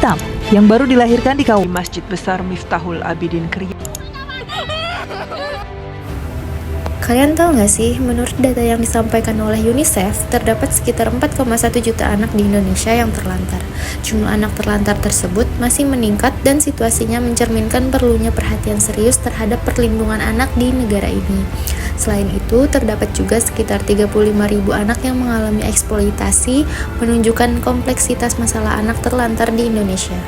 Hisam yang baru dilahirkan di Masjid Besar Miftahul Abidin Kriya. Kalian tahu nggak sih, menurut data yang disampaikan oleh UNICEF, terdapat sekitar 4,1 juta anak di Indonesia yang terlantar. Jumlah anak terlantar tersebut masih meningkat dan situasinya mencerminkan perlunya perhatian serius terhadap perlindungan anak di negara ini. Selain itu, terdapat juga sekitar 35.000 anak yang mengalami eksploitasi, menunjukkan kompleksitas masalah anak terlantar di Indonesia.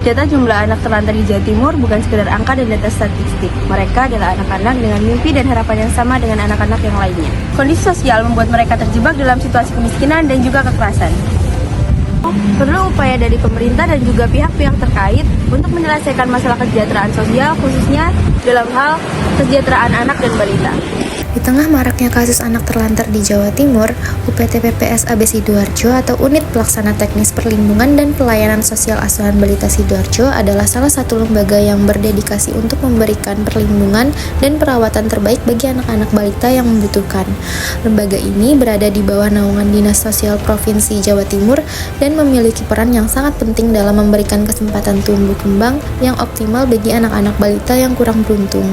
Data jumlah anak terlantar di Jawa Timur bukan sekedar angka dan data statistik. Mereka adalah anak-anak dengan mimpi dan harapan yang sama dengan anak-anak yang lainnya. Kondisi sosial membuat mereka terjebak dalam situasi kemiskinan dan juga kekerasan. Perlu upaya dari pemerintah dan juga pihak-pihak terkait untuk menyelesaikan masalah kesejahteraan sosial, khususnya dalam hal kesejahteraan anak dan balita. Di tengah maraknya kasus anak terlantar di Jawa Timur, UPT PPS AB Sidoarjo atau Unit Pelaksana Teknis Perlindungan dan Pelayanan Sosial Asuhan Balita Sidoarjo adalah salah satu lembaga yang berdedikasi untuk memberikan perlindungan dan perawatan terbaik bagi anak-anak balita yang membutuhkan. Lembaga ini berada di bawah naungan Dinas Sosial Provinsi Jawa Timur dan memiliki peran yang sangat penting dalam memberikan kesempatan tumbuh kembang yang optimal bagi anak-anak balita yang kurang beruntung.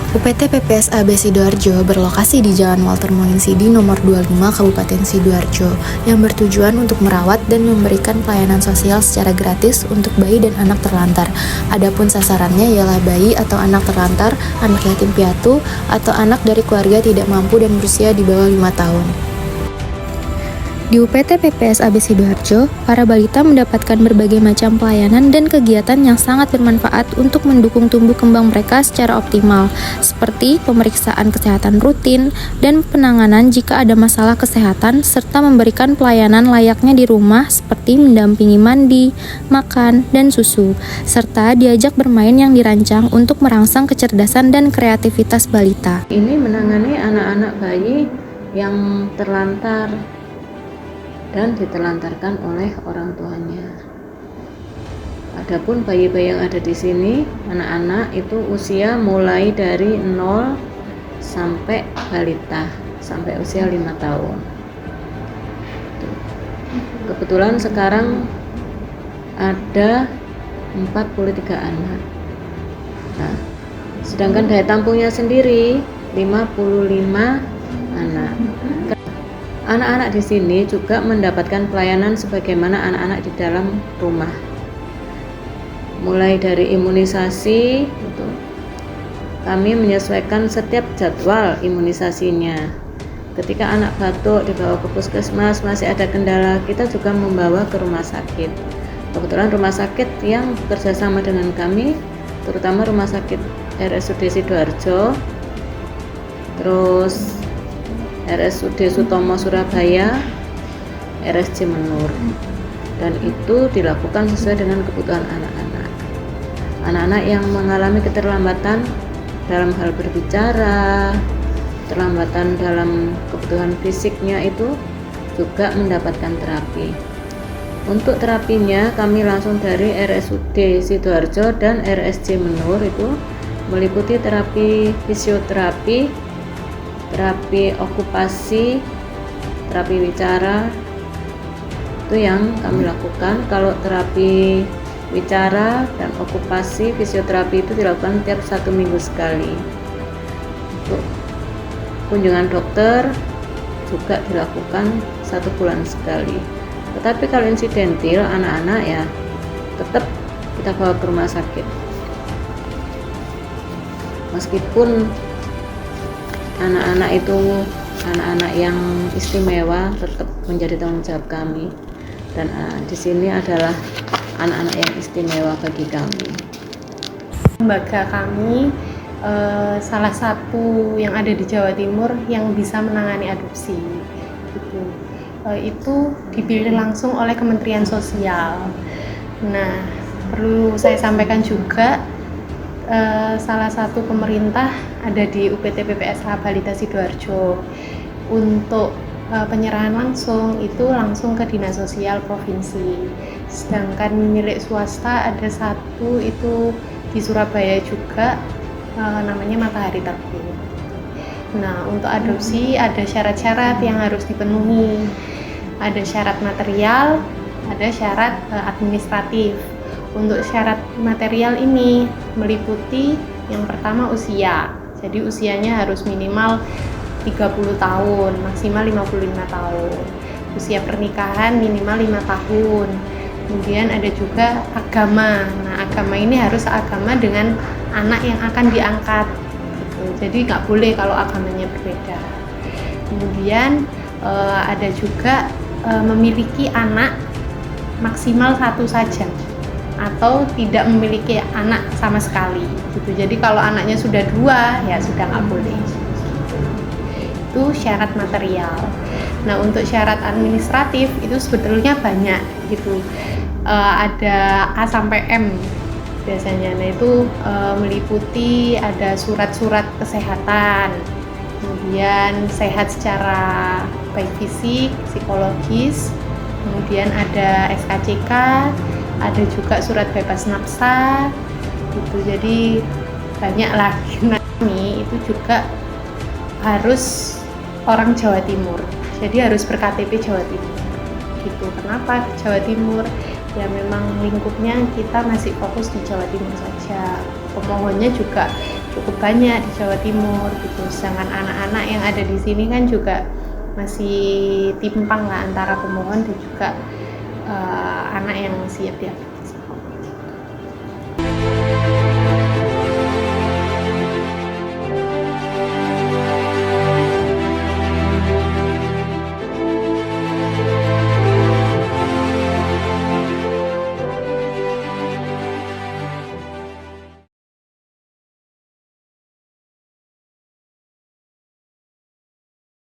UPT PPS AB Sidoarjo berlokasi di Jalan Walter Moningsidi nomor 25 Kabupaten Sidoarjo yang bertujuan untuk merawat dan memberikan pelayanan sosial secara gratis untuk bayi dan anak terlantar. Adapun sasarannya ialah bayi atau anak terlantar, anak yatim piatu, atau anak dari keluarga tidak mampu dan berusia di bawah 5 tahun. Di UPT PPS AB Sidoarjo, para balita mendapatkan berbagai macam pelayanan dan kegiatan yang sangat bermanfaat untuk mendukung tumbuh kembang mereka secara optimal, seperti pemeriksaan kesehatan rutin dan penanganan jika ada masalah kesehatan, serta memberikan pelayanan layaknya di rumah seperti mendampingi mandi, makan, dan susu, serta diajak bermain yang dirancang untuk merangsang kecerdasan dan kreativitas balita. Ini menangani anak-anak bayi yang terlantar dan ditelantarkan oleh orang tuanya. Adapun bayi-bayi yang ada di sini, anak-anak itu usia mulai dari 0 sampai balita, sampai usia 5 tahun. Kebetulan sekarang ada 43 anak. Nah, sedangkan daya tampungnya sendiri 55 anak. Anak-anak di sini juga mendapatkan pelayanan sebagaimana anak-anak di dalam rumah. Mulai dari imunisasi, kami menyesuaikan setiap jadwal imunisasinya. Ketika anak batuk dibawa ke puskesmas, masih ada kendala, kita juga membawa ke rumah sakit. Kebetulan rumah sakit yang bekerjasama dengan kami, terutama rumah sakit RSUD Sidoarjo, terus RSUD Sutomo Surabaya, RSC Menur, dan itu dilakukan sesuai dengan kebutuhan anak-anak. Anak-anak yang mengalami keterlambatan dalam hal berbicara, keterlambatan dalam kebutuhan fisiknya itu juga mendapatkan terapi. Untuk terapinya kami langsung dari RSUD Sidoarjo dan RSC Menur itu meliputi terapi fisioterapi, terapi okupasi, terapi bicara, itu yang kami lakukan. Kalau terapi bicara dan okupasi, fisioterapi itu dilakukan tiap 1 minggu sekali. Untuk kunjungan dokter juga dilakukan 1 bulan sekali. Tetapi kalau insidentil anak-anak ya tetap kita bawa ke rumah sakit. Meskipun anak-anak itu anak-anak yang istimewa, tetap menjadi tanggung jawab kami, dan di sini adalah anak-anak yang istimewa bagi kami. Lembaga kami salah satu yang ada di Jawa Timur yang bisa menangani adopsi, gitu. Itu dipilih langsung oleh Kementerian Sosial. Nah, perlu saya sampaikan juga, salah satu pemerintah ada di UPT PPSA Balita Sidoarjo. Untuk penyerahan langsung itu langsung ke Dinas Sosial Provinsi. Sedangkan milik swasta ada satu itu di Surabaya juga, namanya Matahari Terbit. Nah, untuk adopsi ada syarat-syarat yang harus dipenuhi. Ada syarat material, ada syarat administratif. Untuk syarat material ini meliputi yang pertama usia. Jadi usianya harus minimal 30 tahun, maksimal 55 tahun. Usia pernikahan minimal 5 tahun. Kemudian ada juga agama. Nah, agama ini harus agama dengan anak yang akan diangkat. Gitu. Jadi nggak boleh kalau agamanya berbeda. Kemudian ada juga memiliki anak maksimal 1 saja atau tidak memiliki anak sama sekali gitu. Jadi kalau anaknya sudah 2 ya sudah nggak boleh. Itu syarat material. Nah, untuk syarat administratif itu sebetulnya banyak gitu. Ada A sampai M biasanya. Nah, itu meliputi ada surat-surat kesehatan, kemudian sehat secara baik fisik, psikologis, kemudian ada SKCK, ada juga surat bebas nafsa gitu. Jadi banyak lagi. Nah, ini itu juga harus orang Jawa Timur, jadi harus ber-KTP Jawa Timur gitu. Kenapa Jawa Timur? Ya memang lingkupnya kita masih fokus di Jawa Timur saja, pemohonnya juga cukup banyak di Jawa Timur gitu. Sedangkan anak-anak yang ada di sini kan juga masih timpang lah antara pemohon dan juga anak yang siap diangkat.